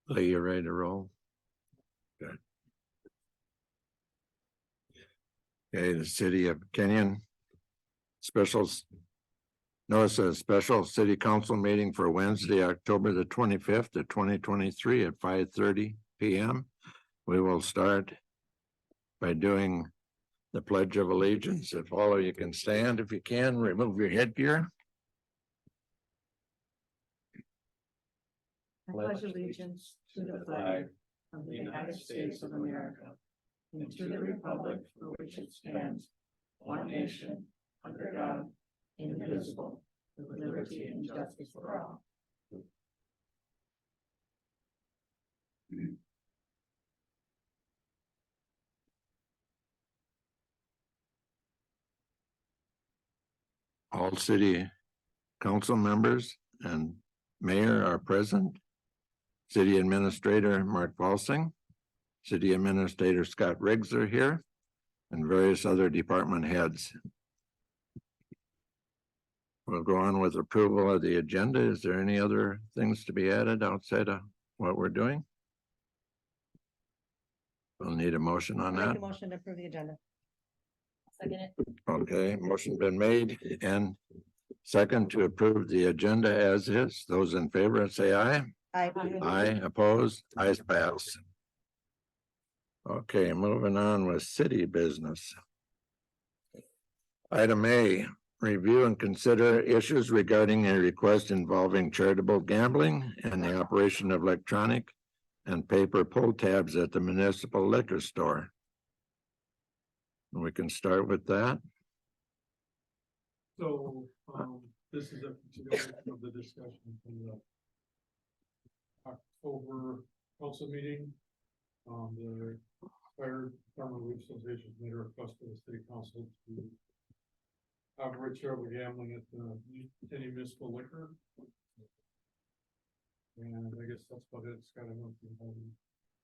Lee, you ready to roll? Good. Okay, the city of Kenyon notice a special city council meeting for Wednesday, October the 25th of 2023 at 5:30 p.m. We will start by doing the Pledge of Allegiance. If all of you can stand, if you can, remove your headgear. I pledge allegiance to the flag of the United States of America and to the republic for which it stands, one nation, under God, indivisible, with liberty and justice for all. All city council members and mayor are present. City Administrator Mark Valsing, City Administrator Scott Riggs are here, and various other department heads. We'll go on with approval of the agenda. Is there any other things to be added outside of what we're doing? We'll need a motion on Make that. a motion to approve the agenda. Second it. Okay, motion been made and second to approve the agenda as is. Those in favor say aye. Aye, opposed, ayes pass. Okay, moving on with city business. Item A, review and consider issues regarding a request involving charitable gambling and the operation of electronic and paper pull tabs at the municipal liquor store. We can start with that. So, this is a continuation of the discussion from the October council meeting. The Fire Department Relief Association made a request to the city council to operate charitable gambling at the Kenyon municipal liquor. And I guess that's about it. It's got enough.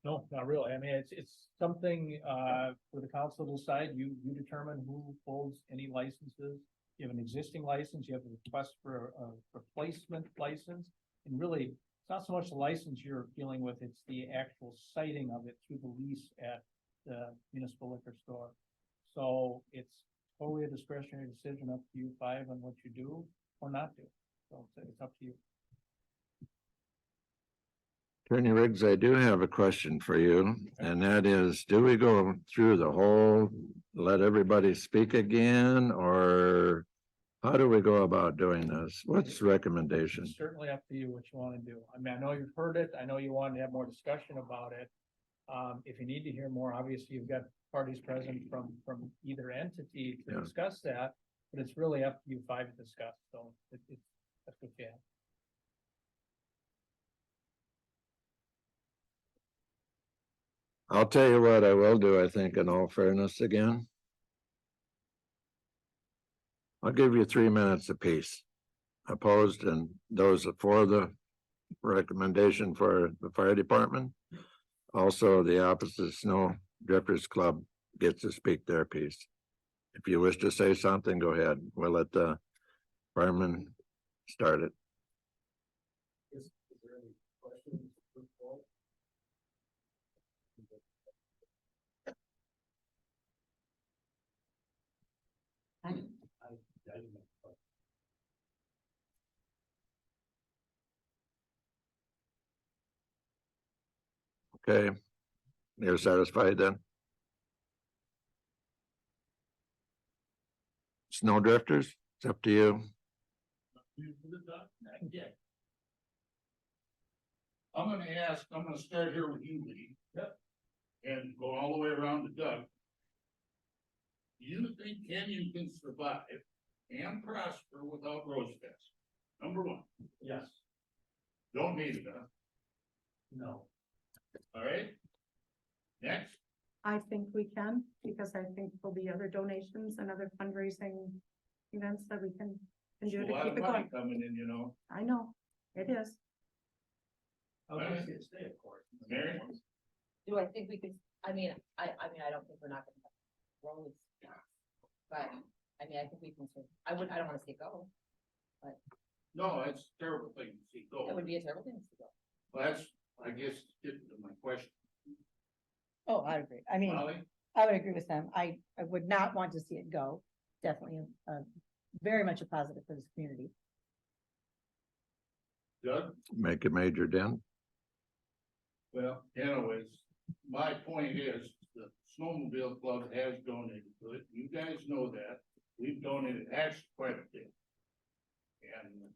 No, not really. I mean, it's something for the council to decide. You determine who holds any licenses. You have an existing license, you have a request for a replacement license. And really, it's not so much the license you're dealing with, it's the actual citing of it through the lease at the municipal liquor store. So it's totally a discretionary decision up to you five on what you do or not do. So it's up to you. Attorney Riggs, I do have a question for you, and that is, do we go through the whole, let everybody speak again, or how do we go about doing this? What's the recommendation? It's certainly up to you what you want to do. I mean, I know you've heard it. I know you want to have more discussion about it. If you need to hear more, obviously you've got parties present from either entity to discuss that, but it's really up to you five to discuss. So it's that's what you have. I'll tell you what I will do, I think, in all fairness again. I'll give you 3 minutes apiece. Opposed, and those for the recommendation for the fire department. Also, the opposite Snow Drifters Club gets to speak their piece. If you wish to say something, go ahead. We'll let the fireman start it. Is there any questions? Okay, you're satisfied then? Snow Drifters, it's up to you. I'm gonna start here with you, Lee. Yep. And go all the way around to Doug. Do you think Kenyon can survive and prosper without Rose Fest? Number one. Yes. Don't need it, huh? No. All right? Next, I think we can, because I think there'll be other donations and other fundraising events that we can do there's to a lot keep of it money going. coming in, you know. I know, it is. I was gonna say to stay, of course. Mary? Do I think we could, I mean, I don't think we're not gonna have roads. But, I mean, I think we can, I don't wanna say go. No, that's a terrible thing to see That go. would be a terrible thing to go. That's I guess, getting to my question, Oh, I agree. I mean, Molly, I would agree with them. I would not want to see it go. Definitely, very much a positive for this community. Doug? Make a major dent. Well, anyways, my point is, the snowmobile club has donated to it, you guys know that, we've donated actually quite a bit. And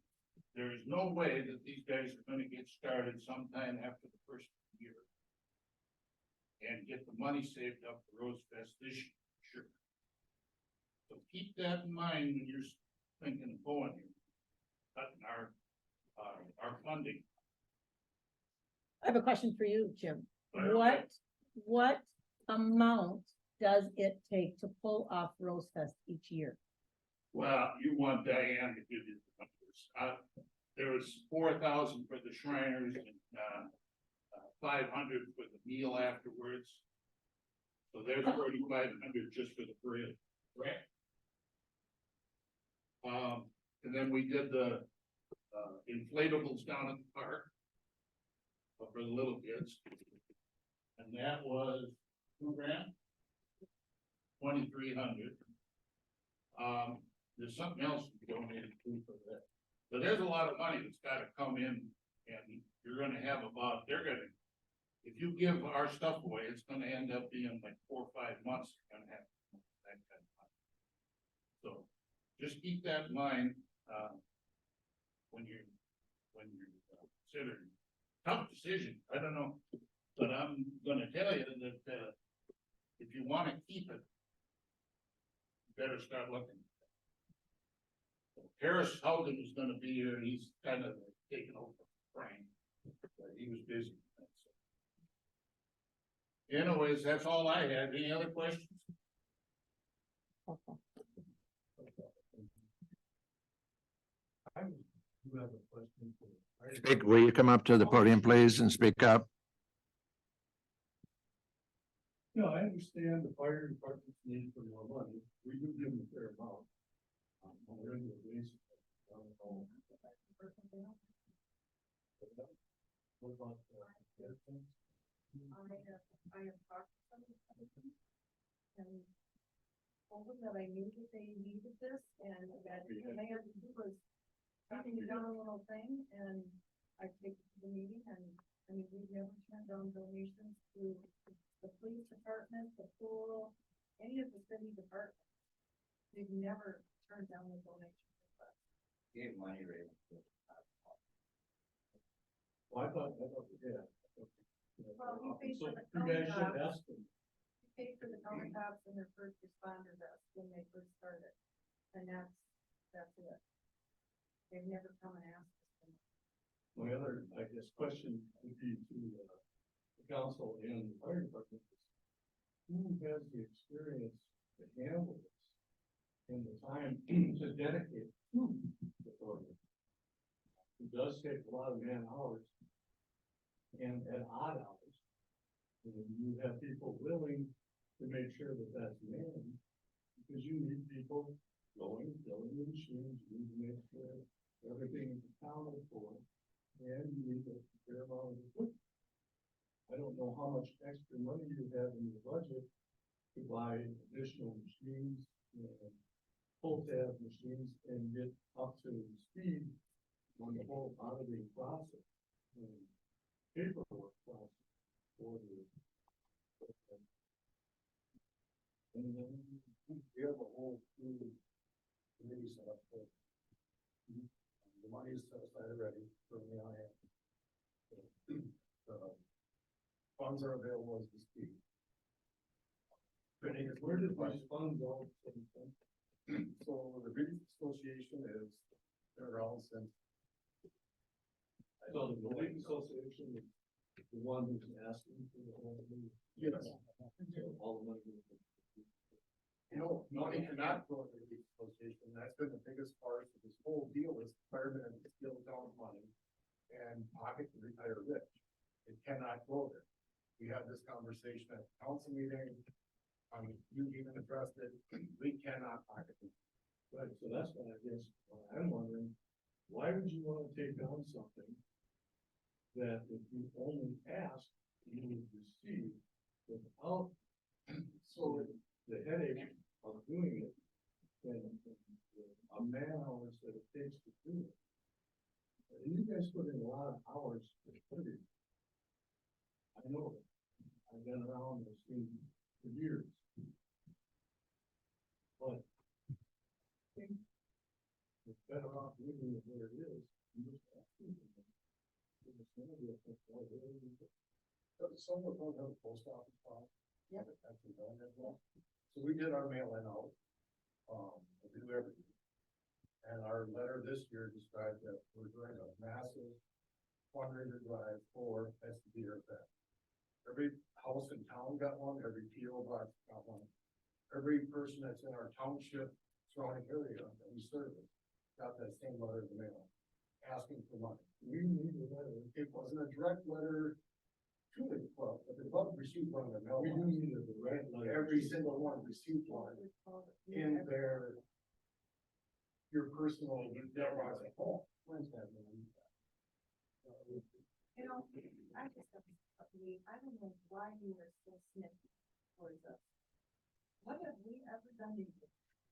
there is no way that these guys are gonna get started sometime after the first year. And get the money saved up for Rose Fest this year, sure. So keep that in mind when you're thinking of going here, cutting our funding. I have a question for you, Jim. Fire What amount does it take to pull off Rose Fest each year? Well, you want Diane to give you the numbers. There was 4,000 for the Shriners and, 500 for the meal afterwards. So there's 3,500 just for the parade, correct? And then we did the, inflatables down at the park. For the little kids. And that was $2,000. 2,300. There's something else we donated to for that. But there's a lot of money that's gotta come in, and you're gonna have about, if you give our stuff away, it's gonna end up being like 4 or 5 months, you're gonna have that kind of money. So, just keep that in mind, when you're considering. Tough decision, I don't know, but I'm gonna tell you that, if you wanna keep it, you better start looking. Harris Houghton is gonna be here, he's kind of taking over Frank, but he was busy. Anyways, that's all I had, any other questions? Okay. I do have a question for. Speak, will you come up to the podium, please, and speak up? No, I understand the fire department's need for more money. We do give them a fair amount. On a regular basis. What about the other things? I have talked to some of them and told them that I knew that they needed this and that they had to do was having done a little thing and I take it to the meeting and I mean, we've never turned down donations to the police department, the pool, any of the city departments. They've never turned down the donation request. Gave money right. Well, I thought we did. Well, we paid So for the you guys should counter ask tops. them. We paid for the counter tops and their first responder vests when they first started. And that's it. They've never come and asked us. for money. My other, I guess, question would be to the council and the fire department. Who has the experience to handle this and the time to dedicate to the program? It does take a lot of man hours and at odd hours. And you have people willing to make sure that that's manned because you need people going, filling the machines, you need to make sure everything is accounted for. And you need a fair amount of equipment. I don't know how much extra money you have in your budget to buy additional machines, full tab machines and get up to speed on the whole auditing process. And paperwork process for the. And then we have a whole committee set up for. The money is set aside already for the IAM. Funds are available as we speak. Where did these funds go? So the British Association is around since. So the League Association is the one who's asking for the whole. Yes. All the money. You know, money cannot go to the League Association. That's been the biggest part of this whole deal is firemen steal down money and pocket the retired rich. It cannot go there. We had this conversation at the council meeting. You even addressed it. We cannot pocket it. Right, so that's what I guess, I'm wondering, why would you want to take down something that if you only ask, you would receive without, so the headache of doing it and a man hours that it takes to do it. And you guys put in a lot of hours to put it. I know it. I've been around this thing for years. But I think it's better off leaving it where it is. You just have to. Some of them don't have a post office box. Yeah, but that's done as well. So we did our mail-in out. We do everything. And our letter this year described that we're doing a massive fundraiser drive for STD or that. Every house in town got one, every PO box got one. Every person that's in our township surrounding area that we service got that same letter in the mail, asking for money. We need a letter. It wasn't a direct letter to the club, but the club received one in the mail. We do need a direct letter. Every single one received one in their, your personal mailbox at home. When's that? You know, I just, I don't know why you were so snippy towards us. What have we ever done to you?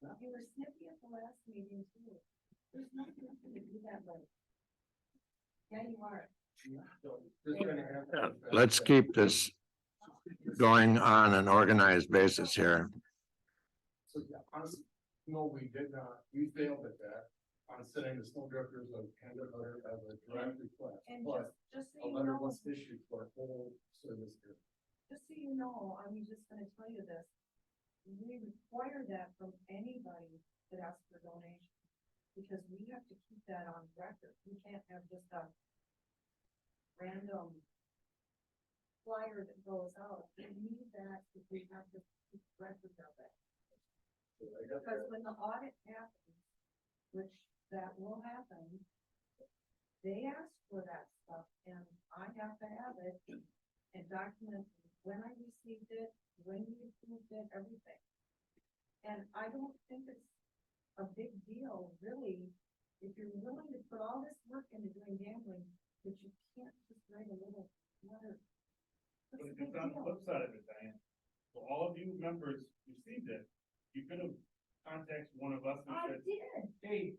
You were snippy at the last meeting too. There's nothing to do that way. Yeah, you are. Let's keep this going on an organized basis here. So, yeah, honestly, no, we did not, we failed at that, on sending the snow drifters a handed letter as a direct request, And but just so a you letter know, was issued for a whole service here. just so you know, I'm just gonna tell you this. We require that from anybody that asks for donation, because we have to keep that on record. We can't have just a random flyer that goes out. We need that, if we have to keep record of it. So I got Because that. when the audit happens, which that will happen, they ask for that stuff, and I have to have it and document when I received it, when you approved it, everything. And I don't think it's a big deal, really, if you're willing to put all this work into doing gambling, but you can't just write a little letter. But What's the it's big on the deal? flip side of it, Diane. So all of you members received it. You could have contacted one of us and I said, did, hey,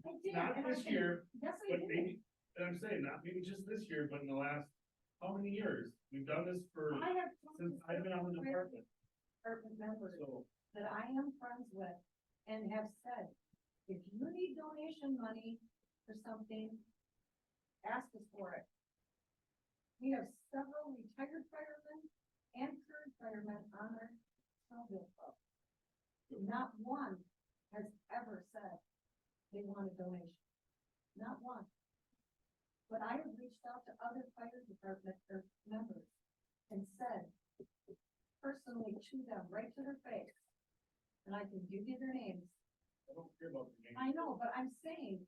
I did. not and I this can- year, Yes, I but did. maybe, and I'm saying, not maybe just this year, but in the last, how many years? We've done this for, I have talked since to I've been on the several department. department members So, that I am friends with and have said, if you need donation money for something, ask us for it. We have several retired firemen and current firemen on our snowmobile club. Not one has ever said they want a donation. Not one. But I have reached out to other fire department or members and said personally to them, right to their face, and I can give you their names. I don't care about the name. I know, but I'm saying,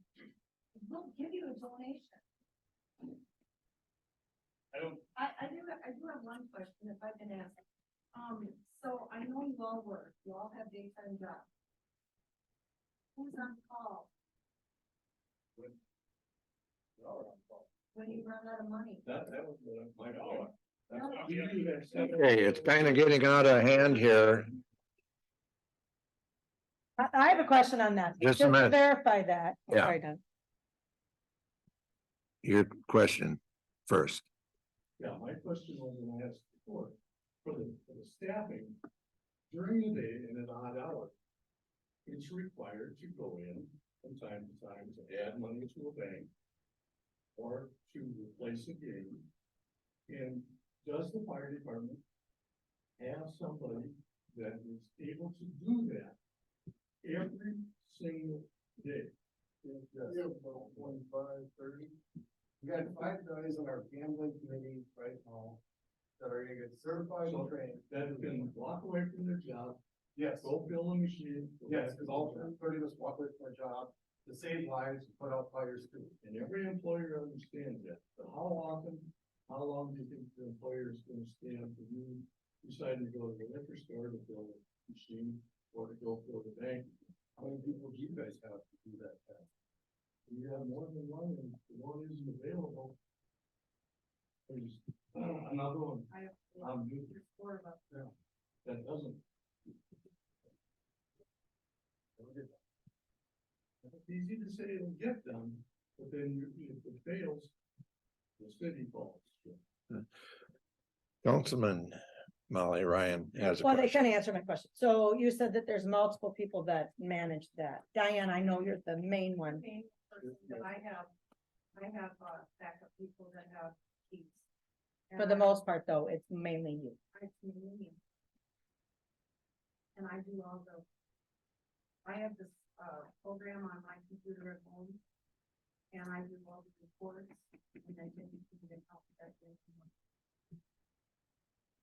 we'll give you a donation. I do have one question, if I can ask. So I know you all work, you all have daytime jobs. Who's on call when you run out of money? That was my Oh, No, Okay, it's kind of getting out of hand here. I have a question on that. Just a to minute. Verify that. Yeah. Sorry, Don. Your question first. Yeah, my question was, when I asked before, for the staffing, during the day in an odd hour, it's required to go in from time to time to add money to a bank or to replace a game. And does the fire department have somebody that is able to do that every single day? Yeah, about 25, 30. We got 5 guys on our gambling committee right now that are gonna get certified and trained. That can walk away from their job. Yes. Go fill a machine. Yes, because all 30 of us walk away from our job to save lives, and put out fires too. And every employer understands that, but how often, how long do you think the employer is gonna stand for you deciding to go to the liquor store to fill a machine or to go fill the bank? How many people do you guys have to do that task? You have more than one, and the one isn't available. There's another one, I have. There's four of us. that doesn't. It's easy to say it'll get done, but then if it fails, the city falls. Councilman Molly Ryan has a Well, they question. kind of answered my question. So you said that there's multiple people that manage that. Diane, I know you're the main one. Main person, but I have backup people that have keys. For the most part, though, it's mainly you. It's mainly me. And I do all the, I have this, program on my computer at home. And I do all the reports, and then get you to the account that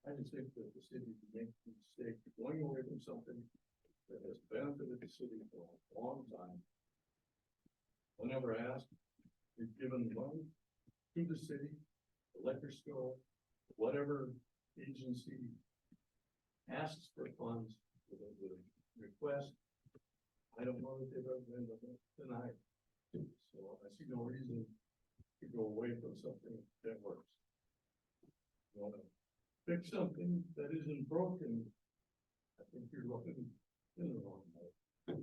I just think that the city can make the mistake of going away from something that has benefited the city for a long time. Whenever asked, we've given money to the city, the liquor store, whatever agency asks for funds with a request. I don't know that they've ever been denied. So I see no reason to go away from something that works. You wanna fix something that isn't broken, I think you're looking in the wrong way.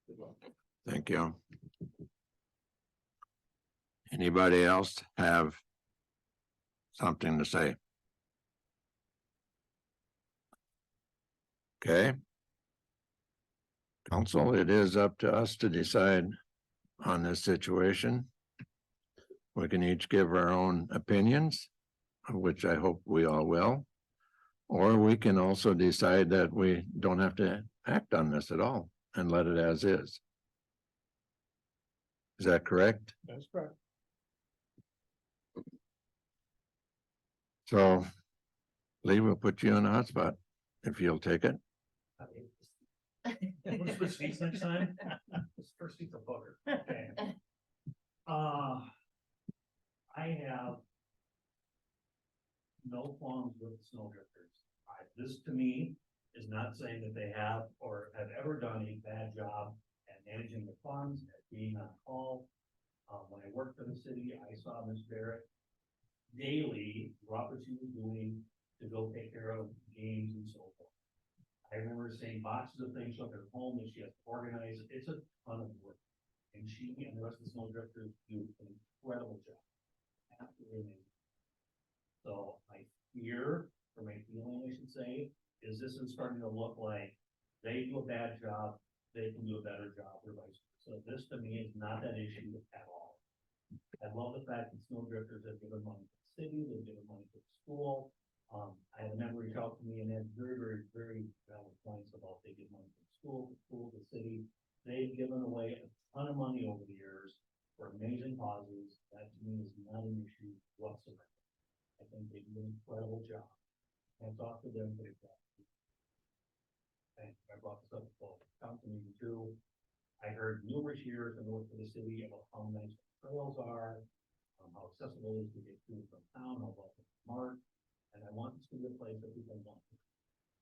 Good luck. Thank you. Anybody else have something to say? Okay. Council, it is up to us to decide on this situation. We can each give our own opinions, which I hope we all will. Or we can also decide that we don't have to act on this at all and let it as is. Is that correct? That's correct. So Lee will put you in a hot spot if you'll take it. Want to switch seats next time? This first seat's a bugger. Okay. I have no qualms with snow drifters. This to me is not saying that they have or have ever done a bad job at managing the funds, at being on call. When I worked for the city, I saw Ms. Barrett daily, what she was doing to go take care of games and so forth. I remember seeing boxes of things up at home that she has organized. It's a ton of work. And she and the rest of the snow drifters do an incredible job. Absolutely amazing. So my fear, or my feeling, I should say, is this is starting to look like they do a bad job, they can do a better job, or vice versa. So this to me is not that issue at all. I love the fact that snow drifters have given money to the city, they've given money to the school. I had a member reach out to me and had very valid points about they give money to the school, the city. They've given away a ton of money over the years for amazing causes. That to me is not an issue whatsoever. I think they do an incredible job. Hands off to them, they've got. And I brought this up before, council meeting too. I heard numerous years in work for the city about how nice the trails are, how accessible it is to get to from town, how well it's marked. And I want this to be a place that people want.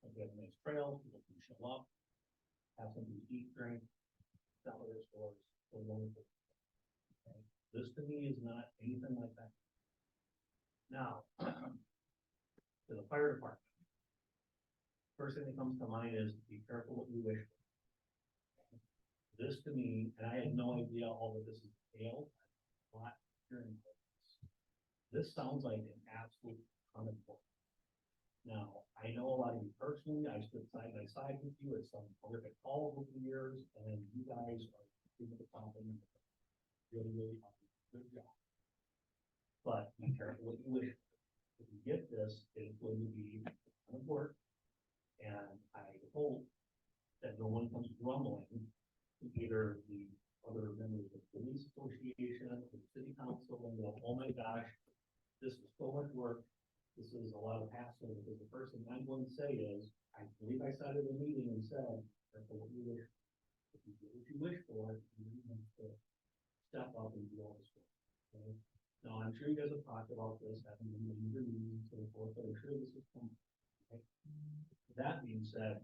If we have nice trails, people can show up, have something to eat, drink, sell at their stores, or wonderful. Okay. This to me is not anything like that. Now, to the fire department. First thing that comes to mind is be careful what you wish for. This to me, and I had no idea all of this is entailed, not hearing this. This sounds like an absolute ton of work. Now, I know a lot of you personally, I stood side by side with you at some horrific calls over the years, and you guys are giving the company really good job. But be careful what you wish for. If you get this, it's going to be a ton of work. And I hope that no one comes grumbling to either the other members of the police association or the city council and go, oh my gosh, this is so much work. This is a lot of hassle, because the first thing I'm going to say is, I believe I sat at a meeting and said, careful what you wish. If you get what you wish for, you need to step up and do all this work. Okay? Now, I'm sure you guys have talked about this, having been in your meetings and so forth, but I'm sure this is coming. Okay? That being said,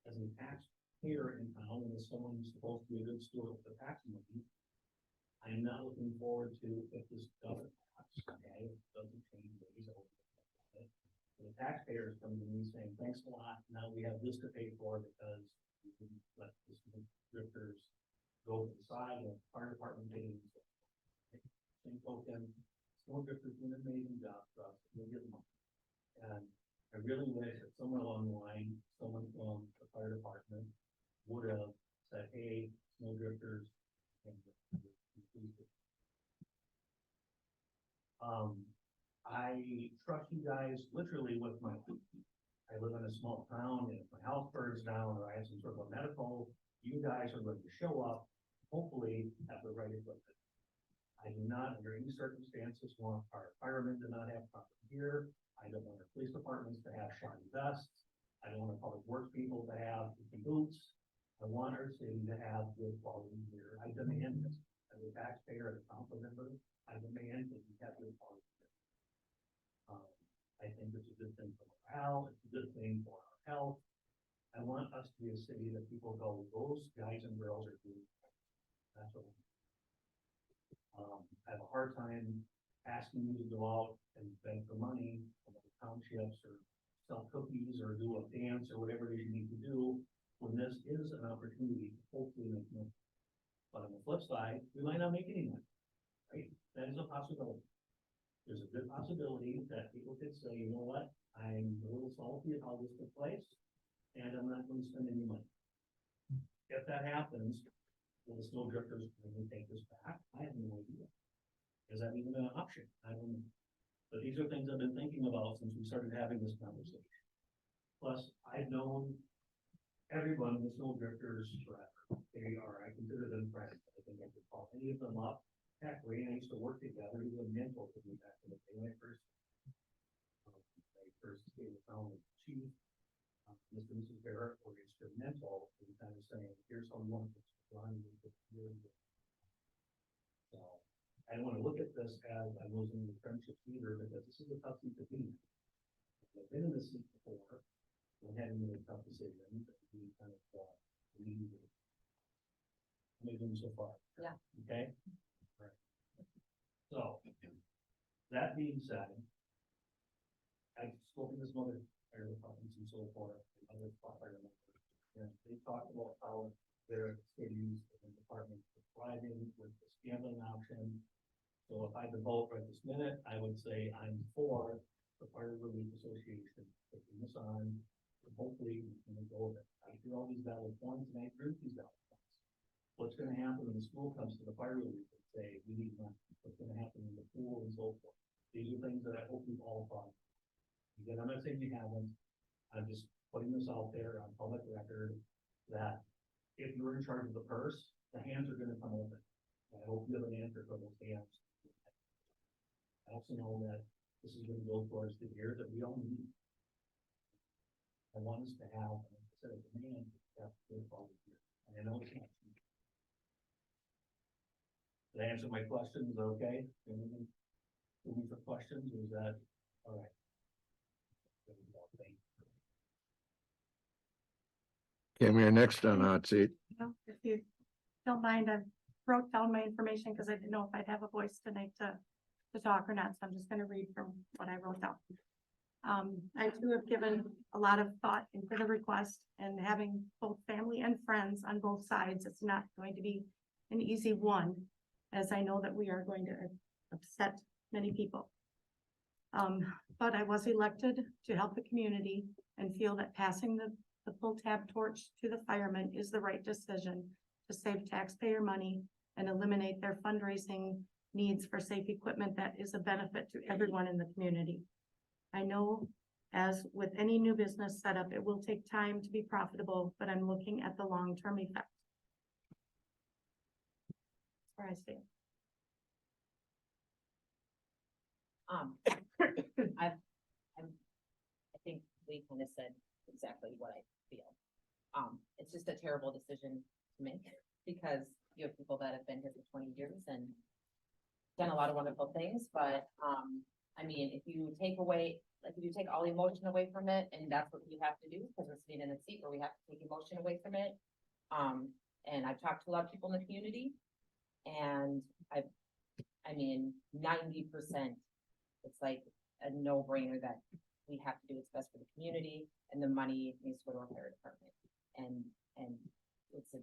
as a taxpayer in town, and as someone who's supposed to be a good steward of the tax money, I'm not looking forward to if this doesn't pass, okay, if it doesn't change ways over. The taxpayers come to me saying, thanks a lot, now we have this to pay for because we didn't let the drifters go to the side of fire department meetings. Same token, snow drifters do an amazing job for us, we'll get them. And I really wish that somewhere along the line, someone from the fire department would have said, hey, snow drifters. I trust you guys literally with my, I live in a small town, and if my house burns down or I have some sort of a medical, you guys are going to show up, hopefully at the right equipment. I do not, under any circumstances, want our firemen to not have proper gear. I don't want our police departments to have shiny vests. I don't want our public works people to have boots. I want our city to have good quality gear. I demand this as a taxpayer, as a council member. I demand that we have good quality gear. I think it's a good thing for morale. It's a good thing for our health. I want us to be a city that people go, those guys and girls are doing. That's what I have a hard time asking you to go out and beg for money from the townships or sell cookies or do a dance or whatever it is you need to do when this is an opportunity to hopefully make money. But on the flip side, we might not make any money, right? That is a possibility. There's a good possibility that people could say, you know what, I'm a little salty at how this took place, and I'm not going to spend any money. If that happens, will the snow drifters really take this back? I have no idea. Is that even an option? I don't know. But these are things I've been thinking about since we started having this conversation. Plus, I've known everyone in the snow drifters forever. They are, I consider them friends. I think I could call any of them up. Heck, Ray and I used to work together. He was a mentor to me back in the day when I first came to town with the chief. Mr. and Mrs. Barrett were instrumental in kind of saying, here's how we want this to run. So I don't want to look at this as I'm losing the friendship either, because this is a tough thing to be. I've been in this seat before and having made tough decisions. We kind of lead. I'm doing so far. Yeah. Okay. So, that being said, I've spoken to some other fire departments and so forth, and other fire members, and they talked about how their cities and departments are thriving with this gambling option. So if I had to vote right this minute, I would say I'm for the Fire Relief Association taking this on, and hopefully we can go with it. I hear all these valid points, and I agree with these valid points. What's gonna happen when the school comes to the fire relief and say, we need money? What's gonna happen in the pool and so forth? These are things that I hope we've all thought. Again, I'm not saying you haven't. I'm just putting this out there on public record that if you're in charge of the purse, the hands are gonna come open. I hope you have an answer for those hands. I also know that this is gonna go towards the gear that we all need. I want us to have, like I said, a demand to have good quality gear. And I know it's not cheap. Did I answer my questions? Okay? Anything for questions, or is that all right? Came here next on hot seat. No, if you don't mind, I wrote down my information because I didn't know if I'd have a voice tonight to talk or not, so I'm just gonna read from what I wrote down. I too have given a lot of thought into the request, and having both family and friends on both sides, it's not going to be an easy one, as I know that we are going to upset many people. But I was elected to help the community and feel that passing the pull tab torch to the firemen is the right decision to save taxpayer money and eliminate their fundraising needs for safe equipment that is a benefit to everyone in the community. I know, as with any new business setup, it will take time to be profitable, but I'm looking at the long-term effect. That's where I stand. I think we kind of said exactly what I feel. It's just a terrible decision to make because you have people that have been here for 20 years and done a lot of wonderful things, but, I mean, if you take away, like, if you take all emotion away from it, and that's what you have to do, because we're sitting in a seat where we have to take emotion away from it. And I've talked to a lot of people in the community, And I mean, 90%, it's like a no-brainer that we have to do what's best for the community, and the money needs to go to our fire department. And it's like,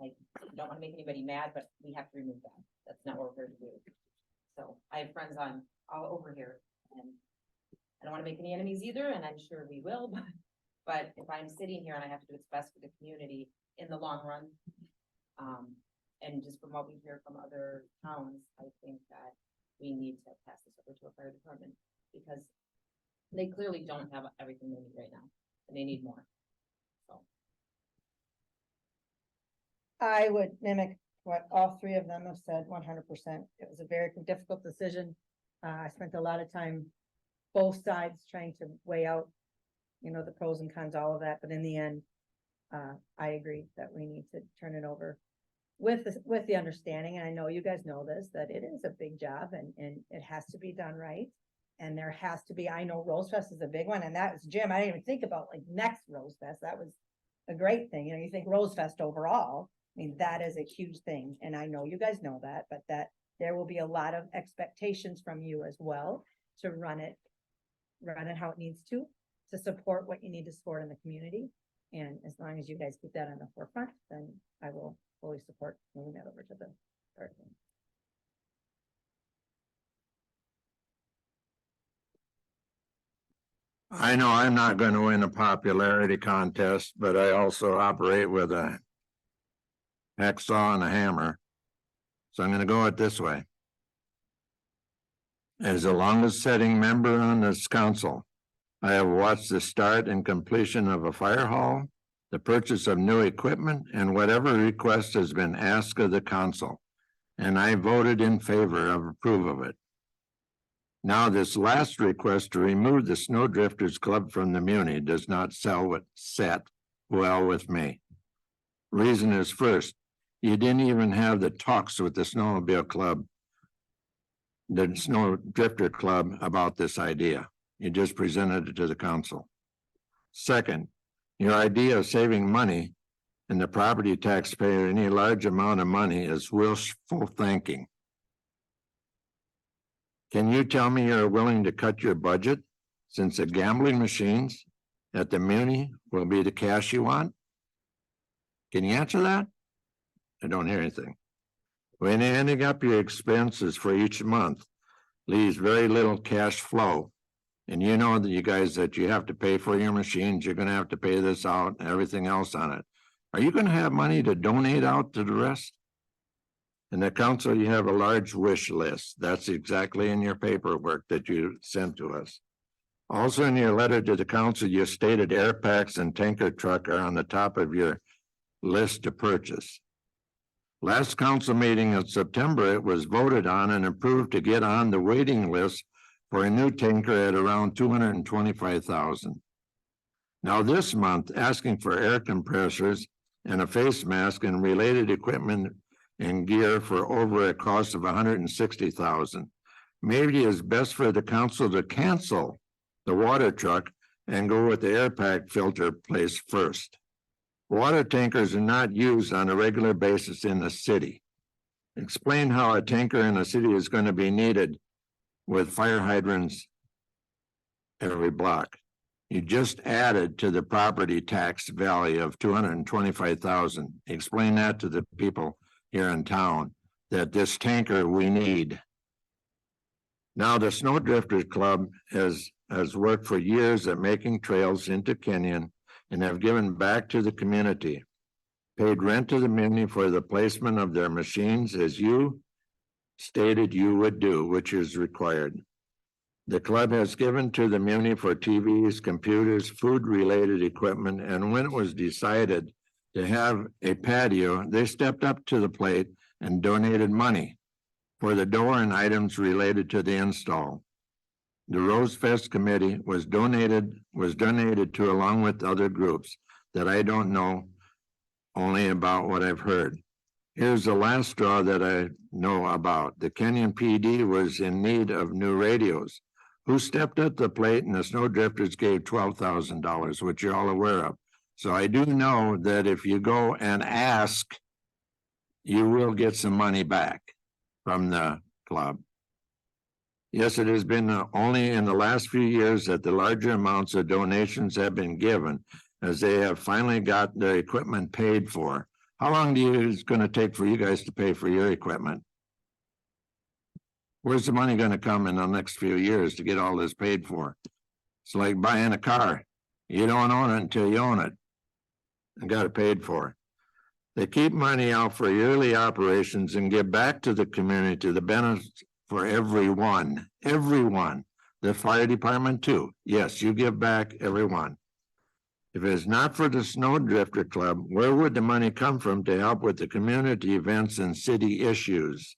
I don't wanna make anybody mad, but we have to remove that. That's not what we're here to do. So I have friends on all over here, and I don't wanna make any enemies either, and I'm sure we will, but if I'm sitting here and I have to do what's best for the community in the long run, and just from what we hear from other towns, I think that we need to pass this over to a fire department, because they clearly don't have everything they need right now, and they need more. So, I would mimic what all three of them have said 100%. It was a very difficult decision. I spent a lot of time, both sides, trying to weigh out, the pros and cons, all of that, but in the end, I agree that we need to turn it over with the understanding, and I know you guys know this, that it is a big job and it has to be done right. And there has to be, I know Rose Fest is a big one, and that was, Jim, I didn't even think about like next Rose Fest. That was a great thing. You think Rose Fest overall, I mean, that is a huge thing. And I know you guys know that, but that there will be a lot of expectations from you as well to run it how it needs to support what you need to support in the community. And as long as you guys keep that on the forefront, then I will fully support moving that over to the third one. I know I'm not going to win a popularity contest, but I also operate with a hacksaw and a hammer. So I'm going to go it this way. As the longest sitting member on this council, I have watched the start and completion of a fire hall, the purchase of new equipment, and whatever request has been asked of the council, and I voted in favor of approval of it. Now, this last request to remove the Snowdrifters Club from the Muni does not set well with me. Reason is, first, you didn't even have the talks with the Snowmobile Club, the Snowdrifter Club, about this idea. You just presented it to the council. Second, your idea of saving money and the property taxpayer any large amount of money is wishful thinking. Can you tell me you're willing to cut your budget, since the gambling machines at the Muni will be the cash you want? Can you answer that? I don't hear anything. When ending up your expenses for each month leaves very little cash flow. And you know that you guys that you have to pay for your machines, you're going to have to pay this out and everything else on it. Are you going to have money to donate out to the rest? In the council, you have a large wish list. That's exactly in your paperwork that you sent to us. Also, in your letter to the council, you stated air packs and tanker truck are on the top of your list to purchase. Last council meeting in September, it was voted on and approved to get on the waiting list for a new tanker at around $225,000. Now this month, asking for air compressors and a face mask and related equipment and gear for over a cost of $160,000. Maybe it's best for the council to cancel the water truck and go with the air pack filter place first. Water tankers are not used on a regular basis in the city. Explain how a tanker in a city is going to be needed with fire hydrants every block. You just added to the property tax value of $225,000. Explain that to the people here in town, that this tanker we need. Now, the Snowdrifters Club has worked for years at making trails into Kenyon and have given back to the community, paid rent to the Muni for the placement of their machines as you stated you would do, which is required. The club has given to the Muni for TVs, computers, food-related equipment, and when it was decided to have a patio, they stepped up to the plate and donated money for the door and items related to the install. The Rose Fest committee was donated to, along with other groups that I don't know, only about what I've heard. Here's the last straw that I know about. The Kenyon PD was in need of new radios. Who stepped up the plate, and the Snowdrifters gave $12,000, which you're all aware of. So I do know that if you go and ask, you will get some money back from the club. Yes, it has been only in the last few years that the larger amounts of donations have been given, as they have finally got their equipment paid for. How long do you, it's gonna take for you guys to pay for your equipment? Where's the money gonna come in the next few years to get all this paid for? It's like buying a car. You don't own it until you own it and got it paid for. They keep money out for yearly operations and give back to the community, the benefits for everyone, the fire department too. Yes, you give back everyone. If it is not for the Snowdrifter Club, where would the money come from to help with the community events and city issues?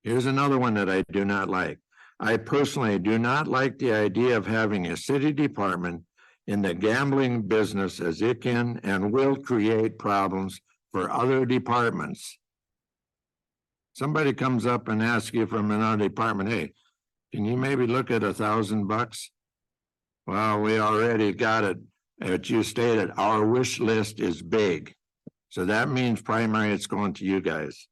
Here's another one that I do not like. I personally do not like the idea of having a city department in the gambling business, as it can and will create problems for other departments. Somebody comes up and asks you from another department, hey, can you maybe look at $1,000? Well, we already got it. As you stated, our wish list is big. So that means primary, it's going to you guys,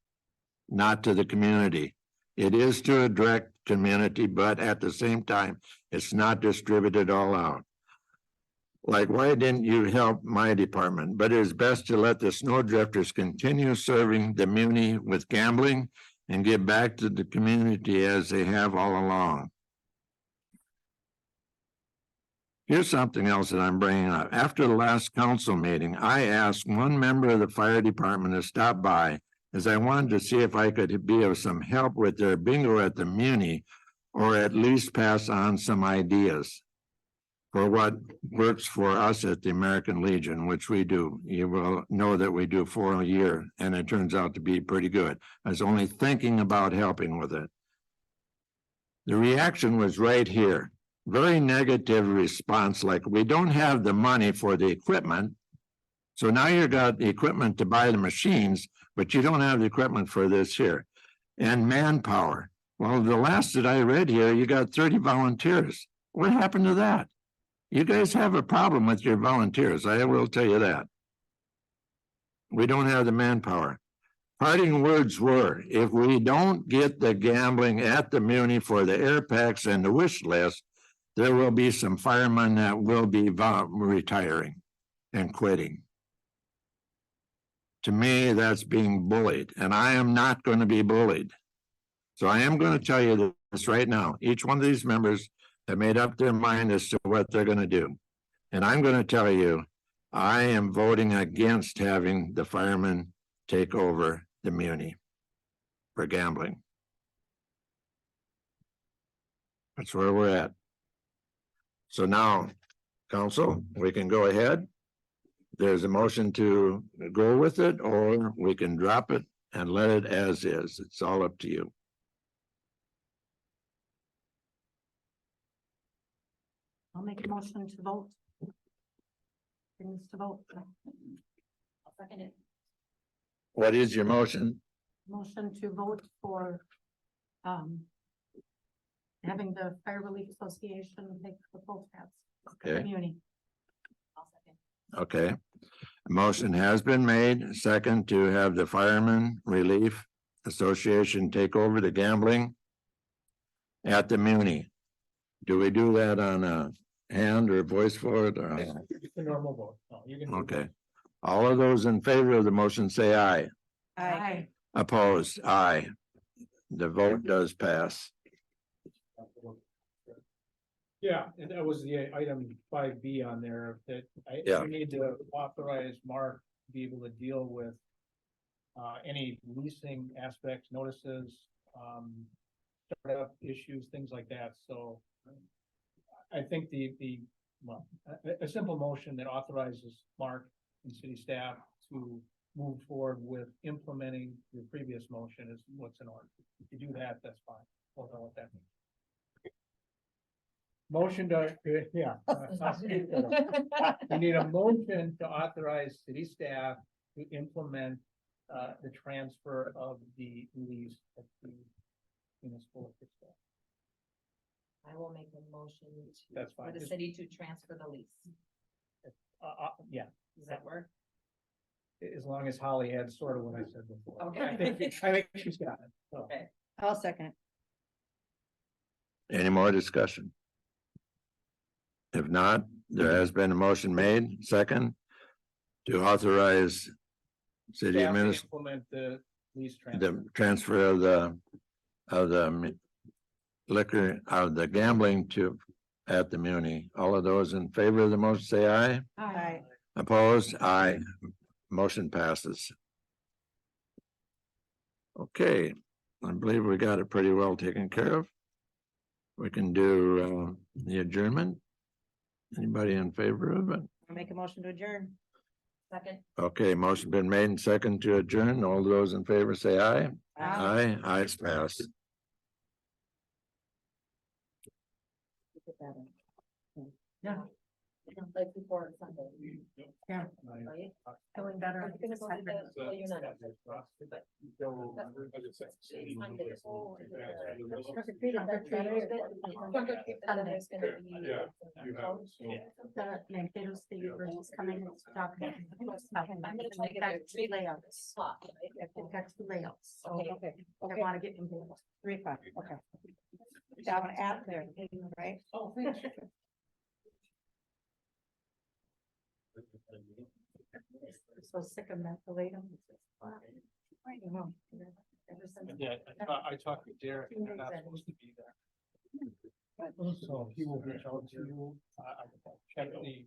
not to the community. It is to a direct community, but at the same time, it's not distributed all out. Like, why didn't you help my department? But it is best to let the Snowdrifters continue serving the muni with gambling and give back to the community as they have all along. Here's something else that I'm bringing up. After the last council meeting, I asked one member of the fire department to stop by, as I wanted to see if I could be of some help with their bingo at the muni, or at least pass on some ideas for what works for us at the American Legion, which we do. You will know that we do 4 a year, and it turns out to be pretty good. I was only thinking about helping with it. The reaction was right here. Very negative response, like, we don't have the money for the equipment. So now you got the equipment to buy the machines, but you don't have the equipment for this here. And manpower. Well, the last that I read here, you got 30 volunteers. What happened to that? You guys have a problem with your volunteers. I will tell you that. We don't have the manpower. Parting words were, if we don't get the gambling at the muni for the air packs and the wish list, there will be some firemen that will be retiring and quitting. To me, that's being bullied, and I am not going to be bullied. So I am going to tell you this right now. Each one of these members have made up their mind as to what they're going to do. And I'm going to tell you, I am voting against having the firemen take over the muni for gambling. That's where we're at. So now, council, we can go ahead. There's a motion to go with it, or we can drop it and let it as is. It's all up to you. I'll make a motion to vote. Bring this to vote. I'll second it. What is your motion? Motion to vote for, having the Fire Relief Association take the full tabs. Okay, Community. I'll second. okay. A motion has been made, second, to have the Firemen Relief Association take over the gambling at the muni. Do we do that on a hand or voice vote? Or It's a normal vote. No, you can. okay. All of those in favor of the motion say aye. Aye. Opposed, aye. The vote does pass. Yeah, and that was the item 5B on there, that Yeah. we need to authorize Mark to be able to deal with any leasing aspects, notices, startup issues, things like that. So I think well, a simple motion that authorizes Mark and city staff to move forward with implementing the previous motion is what's in order. If you do that, that's fine. We'll know what that means. Motion to, yeah. We need a motion to authorize city staff to implement the transfer of the lease at the municipal staff. I will make a motion That's for fine. the Just- city to transfer the lease. Yeah, Does that work? as long long as Holly adds sort of what I said before. Okay. I think she's got it. So. Okay. I'll second it. Any more discussion? If not, there has been a motion made, second, to authorize city Staff to administrator implement the lease transfer. the transfer of the liquor, of the gambling to at the Muni. All of those in favor of the motion, say aye. Aye. Opposed? Aye. Motion passes. Okay, I believe we got it pretty well taken care of. We can do the adjournment. Anybody in favor of it? I'll make a motion to adjourn. Second. Okay, motion been made and second to adjourn. All those in favor say aye. Aye, ayes passed. Yeah. Like before Sunday. Yeah. Right? Feeling better. I was gonna go to the- well, you're not. There's gonna be- Yeah, you have it, so. The Mankato State versus coming and talking. I'm gonna make it Three layouts. Slot, Text the layouts. Okay. I wanna get into. 3 o'clock, okay. Got an app there, right? Oh, thanks. So sick of methylating. Yeah, I talked to Derek, and you're not supposed to be there. So he will reach out to you. I checked the.